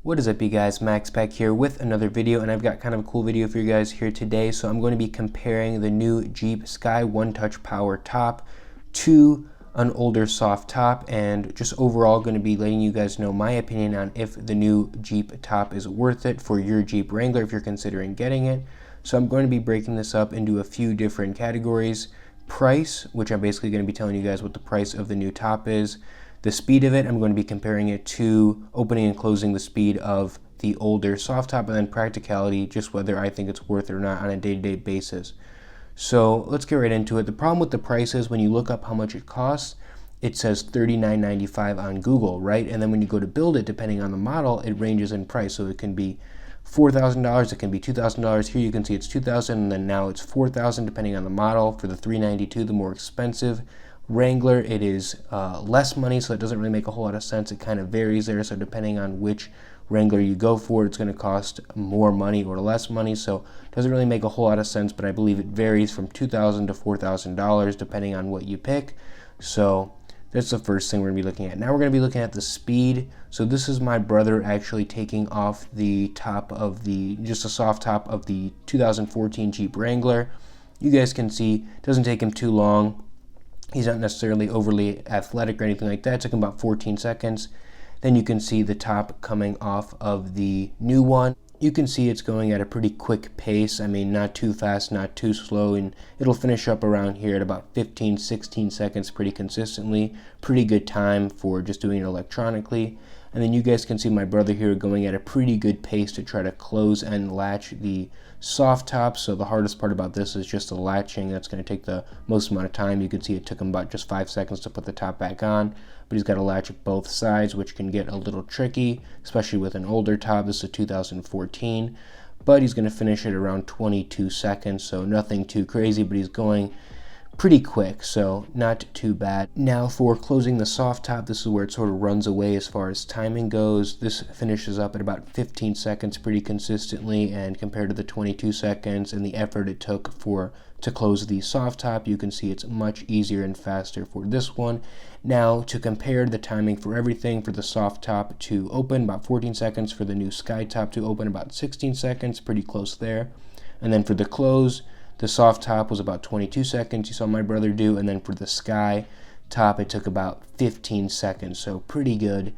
What is up, you guys? Max back here with another video, and I've got kind of a cool video for you guys here today. So I'm going to be comparing the new Jeep Sky One Touch Power top to an older soft top, and just overall going to be letting you guys know my opinion on if the new Jeep top is worth it for your Jeep Wrangler if you're considering getting it. So I'm going to be breaking this up into a few different categories. Price, which I'm basically going to be telling you guys what the price of the new top is. The speed of it, I'm going to be comparing it to opening and closing the speed of the older soft top, and then practicality, just whether I think it's worth it or not on a day-to-day basis. So let's get right into it. The problem with the price is when you look up how much it costs, it says $39.95 on Google, right? And then when you go to build it, depending on the model, it ranges in price. So it can be $4,000, it can be $2,000. Here you can see it's $2,000, and then now it's $4,000 depending on the model. For the $392, the more expensive Wrangler, it is less money, so it doesn't really make a whole lot of sense. It kind of varies there, so depending on which Wrangler you go for, it's going to cost more money or less money, so it doesn't really make a whole lot of sense, but I believe it varies from $2,000 to $4,000 depending on what you pick. So that's the first thing we're going to be looking at. Now we're going to be looking at the speed. So this is my brother actually taking off the top of just a soft top of the 2014 Jeep Wrangler. You guys can see it doesn't take him too long. He's not necessarily overly athletic or anything like that. It took him about 14 seconds. Then you can see the top coming off of the new one. You can see it's going at a pretty quick pace. I mean, not too fast, not too slow, and it'll finish up around here at about 15, 16 seconds pretty consistently. Pretty good time for just doing it electronically. And then you guys can see my brother here going at a pretty good pace to try to close and latch the soft top. So the hardest part about this is just the latching. That's going to take the most amount of time. You can see it took him about just 5 seconds to put the top back on, but he's got to latch it both sides, which can get a little tricky, especially with an older top. This is a 2014, but he's going to finish it around 22 seconds, so nothing too crazy, but he's going pretty quick, so not too bad. Now for closing the soft top, this is where it sort of runs away as far as timing goes. This finishes up at about 15 seconds pretty consistently, and compared to the 22 seconds and the effort it took to close the soft top, you can see it's much easier and faster for this one. Now to compare the timing for everything, for the soft top to open, about 14 seconds. For the new Sky top to open, about 16 seconds, pretty close there. And then for the close, the soft top was about 22 seconds, you saw my brother do, and then for the Sky top, it took about 15 seconds, so pretty good.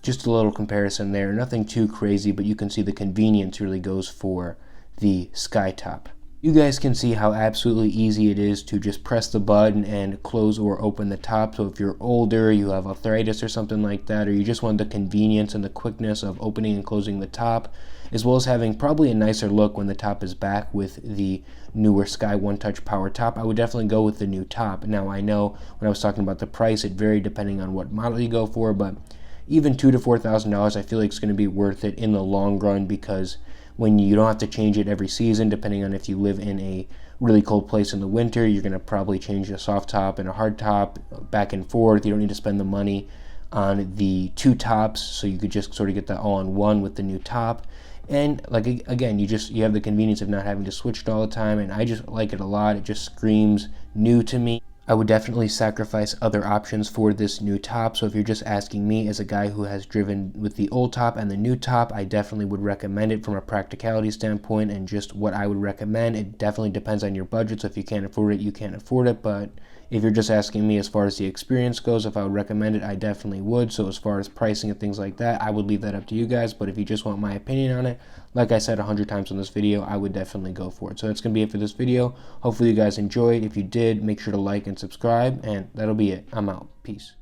Just a little comparison there, nothing too crazy, but you can see the convenience really goes for the Sky top. You guys can see how absolutely easy it is to just press the button and close or open the top. So if you're older, you have arthritis or something like that, or you just want the convenience and the quickness of opening and closing the top, as well as having probably a nicer look when the top is back with the newer Sky One Touch Power top, I would definitely go with the new top. Now I know when I was talking about the price, it varied depending on what model you go for, but even $2,000 to $4,000, I feel like it's going to be worth it in the long run, because when you don't have to change it every season, depending on if you live in a really cold place in the winter, you're going to probably change a soft top and a hard top back and forth. You don't need to spend the money on the two tops, so you could just sort of get that all in one with the new top. And like, again, you have the convenience of not having to switch it all the time, and I just like it a lot. It just screams new to me. I would definitely sacrifice other options for this new top, so if you're just asking me as a guy who has driven with the old top and the new top, I definitely would recommend it from a practicality standpoint and just what I would recommend. It definitely depends on your budget, so if you can't afford it, you can't afford it, but if you're just asking me as far as the experience goes, if I would recommend it, I definitely would. So as far as pricing and things like that, I would leave that up to you guys, but if you just want my opinion on it, like I said 100 times in this video, I would definitely go for it. So that's going to be it for this video. Hopefully you guys enjoyed. If you did, make sure to like and subscribe, and that'll be it. I'm out. Peace.